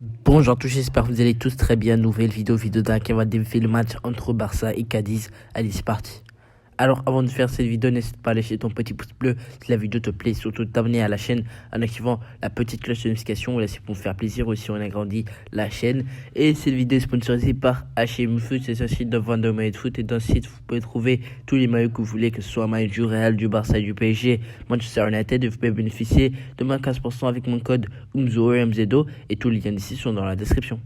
Bonjour à tous, j'espère que vous allez tous très bien. Nouvelle vidéo d'un qui va débriefer le match entre Barça et Cadiz. Allez, c'est parti. Alors, avant de faire cette vidéo, n'hésite pas à lâcher ton petit pouce bleu si la vidéo te plaît. Surtout t'abonner à la chaîne en activant la petite cloche de notification. Là, c'est pour me faire plaisir aussi. On agrandit la chaîne. Et cette vidéo est sponsorisée par H&M Foot. C'est un site de vente de maillots de foot. Et dans ce site, vous pouvez trouver tous les maillots que vous voulez, que ce soit maillot du Real, du Barça, du PSG, Manchester United. Et vous pouvez bénéficier de moins 15% avec mon code UMZO. Et tous les liens d'ici sont dans la description.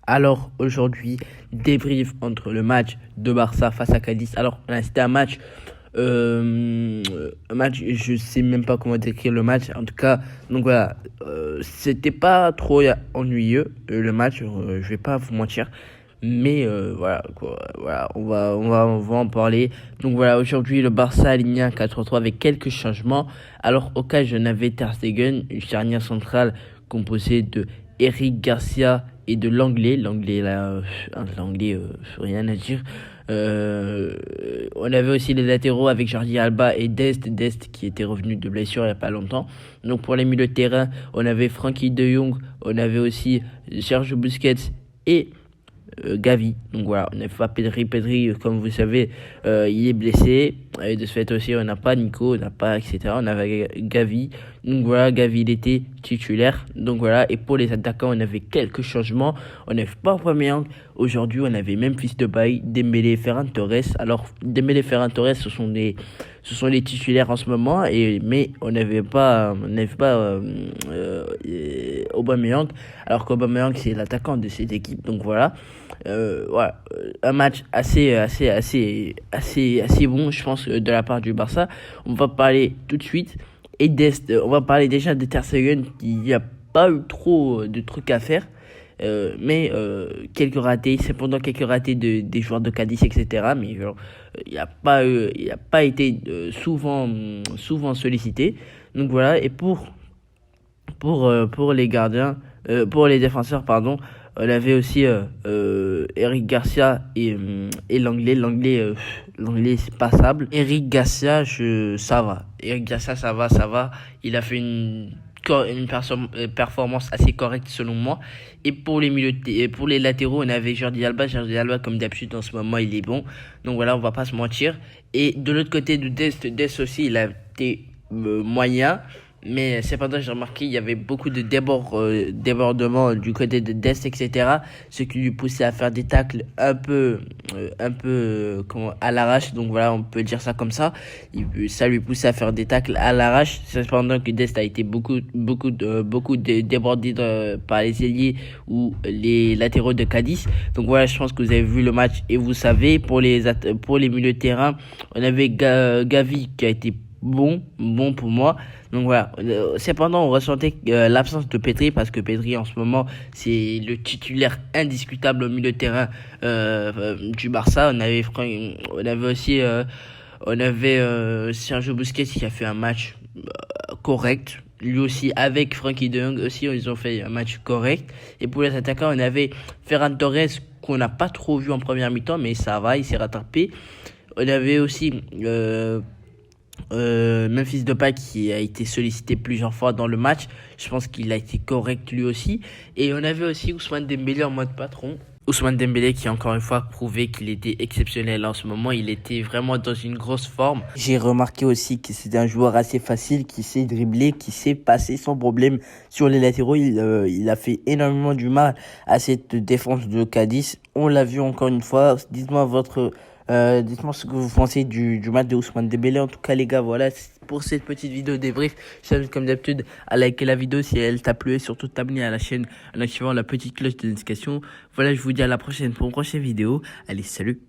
Alors aujourd'hui, débrief entre le match de Barça face à Cadiz. Alors c'était un match, je sais même pas comment décrire le match. En tout cas, donc voilà, c'était pas trop ennuyeux le match. Je vais pas vous mentir. Mais voilà, quoi, voilà, on va en parler. Donc voilà, aujourd'hui le Barça a aligné un 4-3 avec quelques changements. Alors au cas, je n'avais Ter Stegen, une charnière centrale composée de Eric Garcia et de l'anglais. L'anglais, rien à dire. On avait aussi les latéraux avec Jordi Alba et Dest qui était revenu de blessure il n'y a pas longtemps. Donc pour les milieux de terrain, on avait Frankie de Jong, on avait aussi Sergio Busquets et Gavi. Donc voilà, on n'a pas Pedri, comme vous savez, il est blessé. Et de ce fait aussi, on n'a pas Nico, on n'a pas, etc. On avait Gavi. Donc voilà, Gavi, il était titulaire. Donc voilà, et pour les attaquants, on avait quelques changements. On n'avait pas Aubameyang. Aujourd'hui, on avait Memphis Depay, Dembélé, Ferran Torres. Alors, Dembélé, Ferran Torres, ce sont les titulaires en ce moment. Mais on n'avait pas Aubameyang. Alors qu'Aubameyang, c'est l'attaquant de cette équipe. Donc voilà. Voilà, un match assez bon, je pense, de la part du Barça. On va parler tout de suite on va parler déjà de Ter Stegen, qui n'y a pas eu trop de trucs à faire. Mais quelques ratés, cependant quelques ratés des joueurs de Cadiz, etc. Mais il n'a pas été souvent sollicité. Donc voilà, et pour les gardiens, pour les défenseurs, pardon, on avait aussi Eric Garcia et l'anglais c'est passable. Eric Garcia, ça va. Eric Garcia, ça va. Il a fait une performance assez correcte selon moi. Et pour pour les latéraux, on avait Jordi Alba. Jordi Alba, comme d'habitude en ce moment, il est bon. Donc voilà, on va pas se mentir. Et de l'autre côté de Dest aussi, il a été moyen. Mais cependant, j'ai remarqué qu'il y avait beaucoup de débordements du côté de Dest, etc. Ce qui lui poussait à faire des tacles un peu à l'arrache. Donc voilà, on peut dire ça comme ça. Ça lui poussait à faire des tacles à l'arrache. Cependant que Dest a été beaucoup débordé par les ailiers ou les latéraux de Cadiz. Donc voilà, je pense que vous avez vu le match et vous savez. Pour les milieux de terrain, on avait Gavi qui a été bon pour moi. Donc voilà, cependant on ressentait l'absence de Pedri, parce que Pedri en ce moment c'est le titulaire indiscutable au milieu de terrain du Barça. On avait Sergio Busquets qui a fait un match correct. Lui aussi, avec Frankie de Jong aussi, ils ont fait un match correct. Et pour les attaquants, on avait Ferran Torres qu'on n'a pas trop vu en première mi-temps, mais ça va, il s'est rattrapé. On avait aussi Memphis Depay qui a été sollicité plusieurs fois dans le match. Je pense qu'il a été correct lui aussi. Et on avait aussi Ousmane Dembélé en mode patron. Ousmane Dembélé qui a encore une fois prouvé qu'il était exceptionnel en ce moment. Il était vraiment dans une grosse forme. J'ai remarqué aussi que c'est un joueur assez facile, qui sait dribbler, qui sait passer sans problème sur les latéraux. Il a fait énormément du mal à cette défense de Cadiz. On l'a vu encore une fois. Dites-moi ce que vous pensez du match de Ousmane Dembélé. En tout cas, les gars, voilà pour cette petite vidéo débrief. Je t'invite comme d'habitude à liker la vidéo si elle t'a plu, et surtout t'abonner à la chaîne en activant la petite cloche de notification. Voilà, je vous dis à la prochaine pour une prochaine vidéo. Allez, salut!